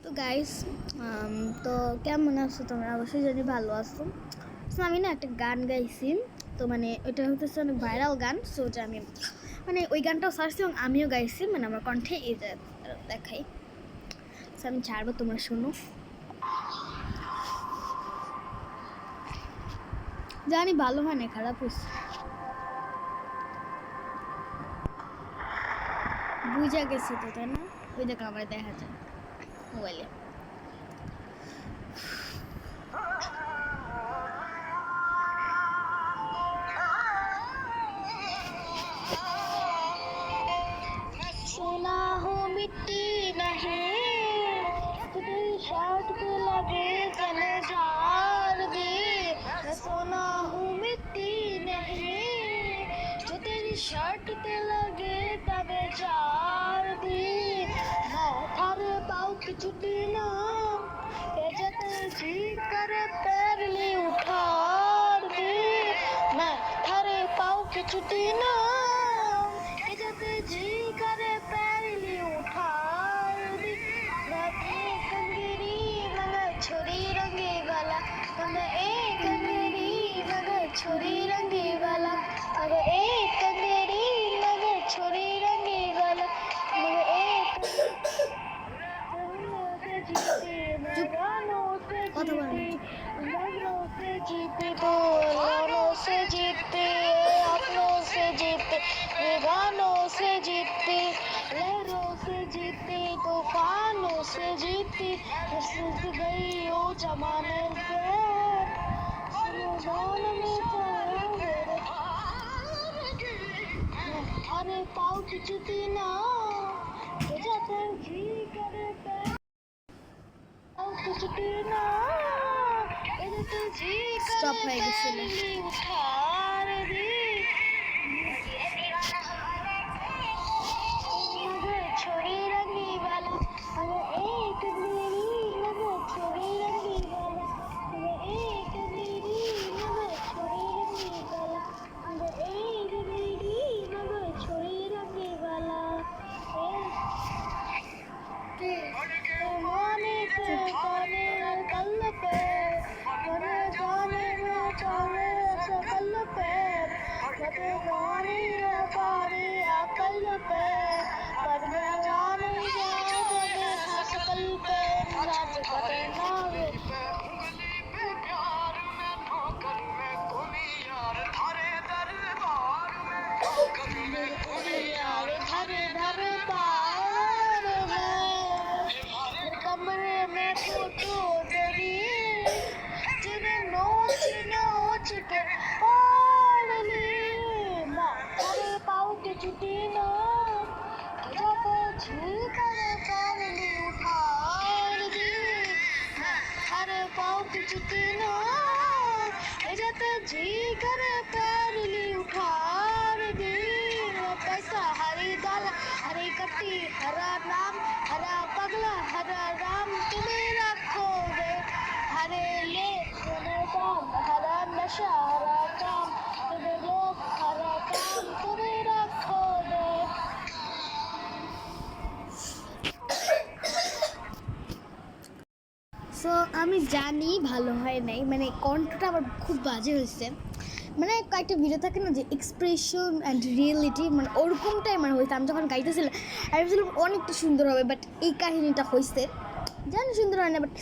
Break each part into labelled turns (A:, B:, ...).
A: তো গাইস, তো কেমন আছো তোমরা? অবশ্যই যদি ভালো আছো। তো আমি না একটা গান গাইছি, তো মানে ওইটা হচ্ছে অনেক ভাইরাল গান। সো ওটা আমি মানে ওই গানটাও সার্চছি এবং আমিও গাইছি, মানে আমার কণ্ঠে এই যে দেখাই। সো আমি ছাড়বো, তোমরা শোনো। জানি ভালো হয় না, খারাপ হয়েছে, বুঝা গেছে তো, তাই না? ওই দেখো আমার দেখা যায় মোবাইলে। सोना हो मिट्टी नहीं, तेरी शर्ट पे लगे चले झाड़ दे। मैं सोना हूँ मिट्टी नहीं, जो तेरी शर्ट पे लगे तबे झाड़ दे। मैं थारे पाँव की छुट्टी ना, ये जते जी करे पैर ले उठाड़ दे। मैं थारे पाँव की छुट्टी ना, ये जते जी करे पैर ले उठाड़ दे। मैं एक अंगेरी मगर छोरी रंगे वाला, मैं एक अंगेरी मगर छोरी रंगे वाला, मगर एक अंगेरी मगर छोरी रंगे वाला, मगर एक गानों से जीते तो गानों से जीते, अपनों से जीते, गानों से जीते, लहरों से जीते, तूफानों से जीते। फिसल गई ओ जमाने से, अरे पाँव की चुती ना, जाते जी करे स्टॉप হয়ে গেছিল। छोरी रंगी वाला, एक मेरी मगर छोरी रंगी वाला, एक मेरी मगर छोरी रंगी वाला, एक मेरी मगर छोरी रंगी वाला। माने से काने कल पे, मने जाने में चाले से कल पे, मने गाने पारे कल पे, पर मैं जाने जाने हंस कल पे राज करे नावे। धरे दरबार में कमरे में फोटो तेरी, जिन्हें नोच नोच के पाल ली। मैं तेरे पाँव की चुटी ना, जब जी करे पैर ली उखाड़ दी। मैं तेरे पाँव की चुटी ना, जब जी करे पैर ली उखाड़ दी। कैसा हरी दाल हरी कट्टी हरा नाम, हरा पगला हरा राम तुम्हें रखोगे। हरे ले तुम्हें दाम, हरा नशा हरा काम, तुम्हें लोग हरा काम तुम्हें रखोगे। সো আমি জানি ভালো হয় নাই, মানে কণ্ঠটা আমার খুব বাজে হয়েছে। মানে কয়েকটা ভিডিও থাকে না যে এক্সপ্রেশন অ্যান্ড রিয়েলিটি, মানে ওরকমটাই আমার হয়েছে। আমি যখন গাইতেছিলাম আমি ভাবছিলাম অনেকটা সুন্দর হবে, বাট এই কাহিনিটা হয়েছে, জানি সুন্দর হয় না, বাট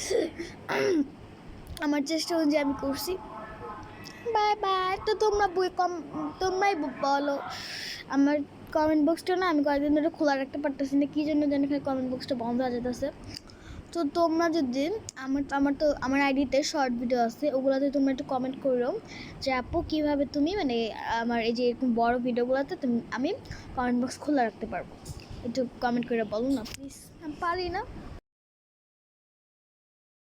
A: আমার চেষ্টা অনুযায়ী আমি করছি। Bye bye. তো তোমরাই বলো। আমার কমেন্ট বক্সটা না আমি কয়েকদিন ধরে খোলা রাখতে পারতেছি না, কী জন্য জানি কমেন্ট বক্সটা বন্ধ হয়ে যেতেছে। তো তোমরা যদি আমার আইডিতে শর্ট ভিডিও আছে, ওগুলোতে তোমরা একটু কমেন্ট করো যে আপু কীভাবে তুমি মানে আমার এই যে এরকম বড় ভিডিওগুলোতে আমি কমেন্ট বক্স খোলা রাখতে পারবো। একটু কমেন্ট করে বলো না প্লিজ, আমি পারি না।